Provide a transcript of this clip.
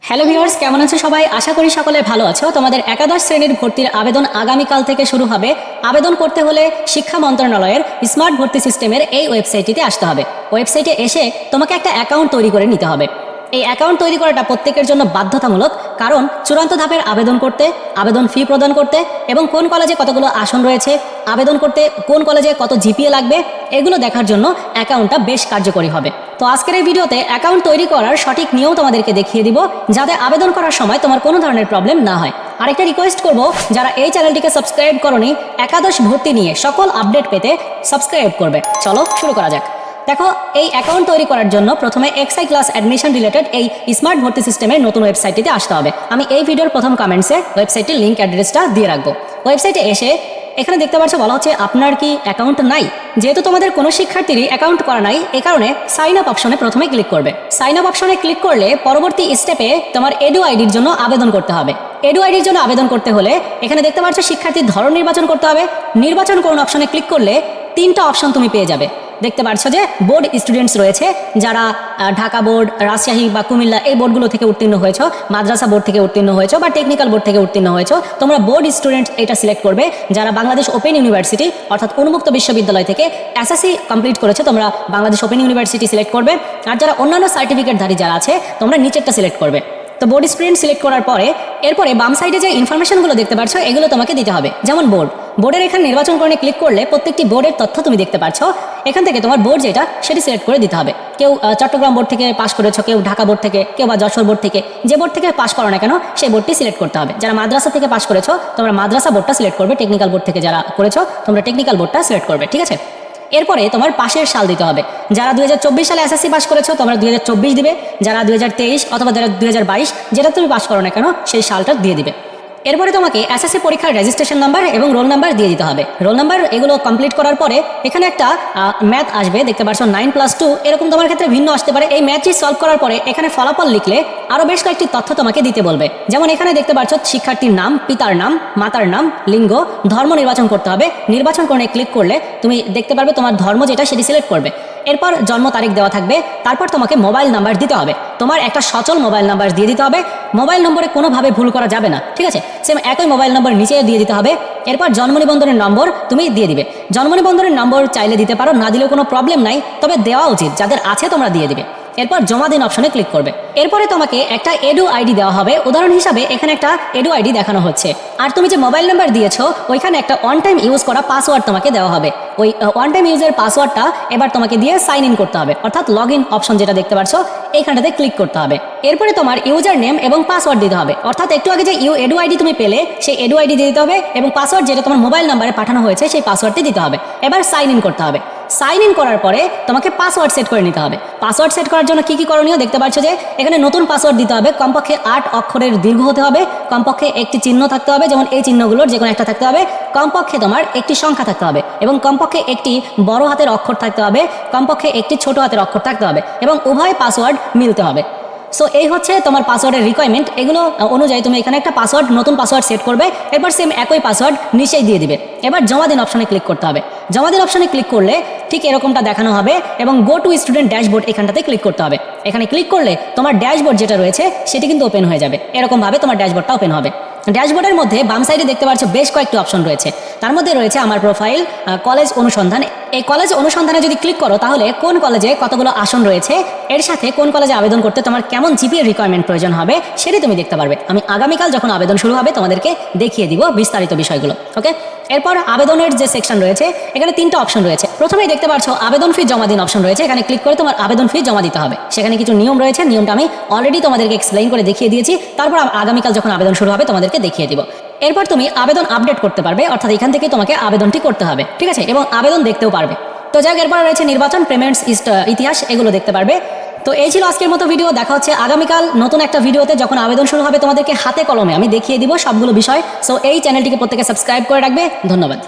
Hello viewers, কেমন আছো সবাই? আশা করি সকলে ভালো আছো। তোমাদের একাদশ শ্রেণীর ভর্তির আবেদন আগামীকাল থেকে শুরু হবে। আবেদন করতে হলে শিক্ষা মন্ত্রণালয়ের স্মার্ট ভর্তি সিস্টেমের এই ওয়েবসাইটটিতে আসতে হবে। ওয়েবসাইটে এসে তোমাকে একটা অ্যাকাউন্ট তৈরি করে নিতে হবে। এই অ্যাকাউন্ট তৈরি করাটা প্রত্যেকের জন্য বাধ্যতামূলক, কারণ চূড়ান্ত ধাপের আবেদন করতে, আবেদন ফি প্রদান করতে এবং কোন কলেজে কতগুলো আসন রয়েছে, আবেদন করতে কোন কলেজে কত জিপিএ লাগবে, এগুলো দেখার জন্য অ্যাকাউন্টটা বেশ কার্যকরী হবে। তো আজকের এই ভিডিওতে অ্যাকাউন্ট তৈরি করার সঠিক নিয়ম তোমাদেরকে দেখিয়ে দিব, যাতে আবেদন করার সময় তোমার কোনো ধরনের প্রবলেম না হয়। আরেকটা রিকোয়েস্ট করব, যারা এই চ্যানেলটিকে সাবস্ক্রাইব করোনি, একাদশ ভর্তি নিয়ে সকল আপডেট পেতে সাবস্ক্রাইব করবে। চলো শুরু করা যাক। দেখো, এই অ্যাকাউন্ট তৈরি করার জন্য প্রথমে এক্সআই ক্লাস অ্যাডমিশন রিলেটেড এই স্মার্ট ভর্তি সিস্টেমের নতুন ওয়েবসাইটটিতে আসতে হবে। আমি এই ভিডিওর প্রথম কমেন্টসে ওয়েবসাইটের লিঙ্ক অ্যাড্রেসটা দিয়ে রাখবো। ওয়েবসাইটে এসে এখানে দেখতে পাচ্ছ বলা হচ্ছে আপনার কি অ্যাকাউন্ট নাই। যেহেতু তোমাদের কোনো শিক্ষার্থীরই অ্যাকাউন্ট করা নাই, এই কারণে সাইন আপ অপশনে প্রথমে ক্লিক করবে। সাইন আপ অপশনে ক্লিক করলে পরবর্তী স্টেপে তোমার এডু আইডির জন্য আবেদন করতে হবে। এডু আইডির জন্য আবেদন করতে হলে এখানে দেখতে পাচ্ছ শিক্ষার্থীর ধরন নির্বাচন করতে হবে। নির্বাচন করুন অপশনে ক্লিক করলে তিনটা অপশন তুমি পেয়ে যাবে। দেখতে পাচ্ছ যে বোর্ড স্টুডেন্টস রয়েছে, যারা ঢাকা বোর্ড, রাজশাহী বা কুমিল্লা এই বোর্ডগুলো থেকে উত্তীর্ণ হয়েছো, মাদ্রাসা বোর্ড থেকে উত্তীর্ণ হয়েছো বা টেকনিক্যাল বোর্ড থেকে উত্তীর্ণ হয়েছো, তোমরা বোর্ড স্টুডেন্ট এটা সিলেক্ট করবে। যারা বাংলাদেশ ওপেন ইউনিভার্সিটি অর্থাৎ উন্মুক্ত বিশ্ববিদ্যালয় থেকে এসএসসি কমপ্লিট করেছে, তোমরা বাংলাদেশ ওপেন ইউনিভার্সিটি সিলেক্ট করবে। আর যারা অন্যান্য সার্টিফিকেটধারী যারা আছে, তোমরা নিচেরটা সিলেক্ট করবে। তো বোর্ড স্টুডেন্ট সিলেক্ট করার পরে এরপরে বাম সাইডে যে ইনফরমেশনগুলো দেখতে পাচ্ছ, এগুলো তোমাকে দিতে হবে। যেমন বোর্ডের এখানে নির্বাচন করে ক্লিক করলে প্রত্যেকটি বোর্ডের তথ্য তুমি দেখতে পাচ্ছ। এখান থেকে তোমার বোর্ড যেটা সেটি সিলেক্ট করে দিতে হবে। কেউ চট্টগ্রাম বোর্ড থেকে পাস করেছো, কেউ ঢাকা বোর্ড থেকে, কেউ বা যশোর বোর্ড থেকে, যে বোর্ড থেকে পাস করো না কেন সেই বোর্ডটি সিলেক্ট করতে হবে। যারা মাদ্রাসা থেকে পাস করেছো, তোমরা মাদ্রাসা বোর্ডটা সিলেক্ট করবে। টেকনিক্যাল বোর্ড থেকে যারা করেছো, তোমরা টেকনিক্যাল বোর্ডটা সিলেক্ট করবে। ঠিক আছে, এরপরে তোমার পাশের সাল দিতে হবে। যারা 2024 সালে এসএসসি পাস করেছো, তোমরা 2024 দিবে। যারা 2023 অথবা যারা 2022 যেটা তুমি পাস করো না কেন সেই সালটা দিয়ে দিবে। এরপরে তোমাকে এসএসসি পরীক্ষার রেজিস্ট্রেশন নাম্বার এবং রোল নাম্বার দিয়ে দিতে হবে। রোল নাম্বার এগুলো কমপ্লিট করার পরে এখানে একটা ম্যাথ আসবে, দেখতে পাচ্ছ 9+2, এরকম তোমার ক্ষেত্রে ভিন্ন আসতে পারে। এই ম্যাথটি সলভ করার পরে এখানে ফলাফল লিখলে আরও বেশ কয়েকটি তথ্য তোমাকে দিতে বলবে। যেমন এখানে দেখতে পাচ্ছ শিক্ষার্থীর নাম, পিতার নাম, মাতার নাম, লিঙ্গ, ধর্ম নির্বাচন করতে হবে। নির্বাচন করে ক্লিক করলে তুমি দেখতে পারবে তোমার ধর্ম যেটা সেটি সিলেক্ট করবে। এরপর জন্ম তারিখ দেওয়া থাকবে। তারপর তোমাকে মোবাইল নাম্বার দিতে হবে। তোমার একটা সচল মোবাইল নাম্বার দিয়ে দিতে হবে। মোবাইল নম্বরে কোনোভাবে ভুল করা যাবে না। ঠিক আছে, সেম একই মোবাইল নম্বর নিচে দিয়ে দিতে হবে। এরপর জন্ম নিবন্ধনের নম্বর তুমি দিয়ে দিবে। জন্ম নিবন্ধনের নম্বর চাইলে দিতে পারো, না দিলেও কোনো প্রবলেম নাই, তবে দেওয়া উচিত। যাদের আছে তোমরা দিয়ে দিবে। এরপর জমা দিন অপশনে ক্লিক করবে। এরপরে তোমাকে একটা এডু আইডি দেওয়া হবে। উদাহরণ হিসাবে এখানে একটা এডু আইডি দেখানো হচ্ছে। আর তুমি যে মোবাইল নাম্বার দিয়েছো ওইখানে একটা ওয়ান টাইম ইউজ করা পাসওয়ার্ড তোমাকে দেওয়া হবে। ওই ওয়ান টাইম ইউজের পাসওয়ার্ডটা এবার তোমাকে দিয়ে সাইন ইন করতে হবে, অর্থাৎ লগ ইন অপশন যেটা দেখতে পাচ্ছ এইখানটাতে ক্লিক করতে হবে। এরপরে তোমার ইউজার নেম এবং পাসওয়ার্ড দিতে হবে, অর্থাৎ একটু আগে যে এডু আইডি তুমি পেলে সেই এডু আইডি দিয়ে দিতে হবে এবং পাসওয়ার্ড যেটা তোমার মোবাইল নাম্বারে পাঠানো হয়েছে সেই পাসওয়ার্ডটি দিতে হবে। এবার সাইন ইন করতে হবে। সাইন ইন করার পরে তোমাকে পাসওয়ার্ড সেট করে নিতে হবে। পাসওয়ার্ড সেট করার জন্য কি করণীয় দেখতে পাচ্ছ যে এখানে নতুন পাসওয়ার্ড দিতে হবে। কমপক্ষে 8 অক্ষরের দীর্ঘ হতে হবে। কমপক্ষে একটি চিহ্ন থাকতে হবে, যেমন এই চিহ্নগুলোর যে কোনো একটা থাকতে হবে। কমপক্ষে তোমার একটি সংখ্যা থাকতে হবে এবং কমপক্ষে একটি বড় হাতের অক্ষর থাকতে হবে। কমপক্ষে একটি ছোট হাতের অক্ষর থাকতে হবে এবং উভয় পাসওয়ার্ড মিলতে হবে। সো এই হচ্ছে তোমার পাসওয়ার্ডের রিকোয়ারমেন্ট। এগুলো অনুযায়ী তুমি এখানে একটা পাসওয়ার্ড, নতুন পাসওয়ার্ড সেট করবে। এরপর সেম একই পাসওয়ার্ড নিচেই দিয়ে দিবে। এবার জমা দিন অপশনে ক্লিক করতে হবে। জমা দিন অপশনে ক্লিক করলে ঠিক এরকমটা দেখানো হবে এবং গো টু স্টুডেন্ট ড্যাশবোর্ড এখানটাতে ক্লিক করতে হবে। এখানে ক্লিক করলে তোমার ড্যাশবোর্ড যেটা রয়েছে সেটি কিন্তু ওপেন হয়ে যাবে। এরকমভাবে তোমার ড্যাশবোর্ডটা ওপেন হবে। ড্যাশবোর্ডের মধ্যে বাম সাইডে দেখতে পাচ্ছ বেশ কয়েকটি অপশন রয়েছে। তার মধ্যে রয়েছে আমার প্রোফাইল, কলেজ অনুসন্ধান। এই কলেজ অনুসন্ধানে যদি ক্লিক করো তাহলে কোন কলেজে কতগুলো আসন রয়েছে, এর সাথে কোন কলেজে আবেদন করতে তোমার কেমন জিপিএ রিকোয়ারমেন্ট প্রয়োজন হবে সেটি তুমি দেখতে পারবে। আমি আগামীকাল যখন আবেদন শুরু হবে তোমাদেরকে দেখিয়ে দিব বিস্তারিত বিষয়গুলো। ওকে, এরপর আবেদনের যে সেকশন রয়েছে এখানে 3টা অপশন রয়েছে। প্রথমেই দেখতে পাচ্ছ আবেদন ফি জমা দিন অপশন রয়েছে। এখানে ক্লিক করে তোমার আবেদন ফি জমা দিতে হবে। সেখানে কিছু নিয়ম রয়েছে, নিয়মটা আমি অলরেডি তোমাদেরকে এক্সপ্লেইন করে দেখিয়ে দিয়েছি। তারপর আগামীকাল যখন আবেদন শুরু হবে তোমাদেরকে দেখিয়ে দিব। এরপর তুমি আবেদন আপডেট করতে পারবে, অর্থাৎ এখান থেকে তোমাকে আবেদনটি করতে হবে। ঠিক আছে, এবং আবেদন দেখতেও পারবে। তো যাই হোক, এরপর রয়েছে নির্বাচন, পেমেন্টস, ইতিহাস, এগুলো দেখতে পারবে। তো এই ছিল আজকের মতো ভিডিও। দেখা হচ্ছে আগামীকাল নতুন একটা ভিডিওতে। যখন আবেদন শুরু হবে তোমাদেরকে হাতে কলমে আমি দেখিয়ে দিব সবগুলো বিষয়। সো এই চ্যানেলটিকে প্রত্যেকে সাবস্ক্রাইব করে রাখবে। ধন্যবাদ।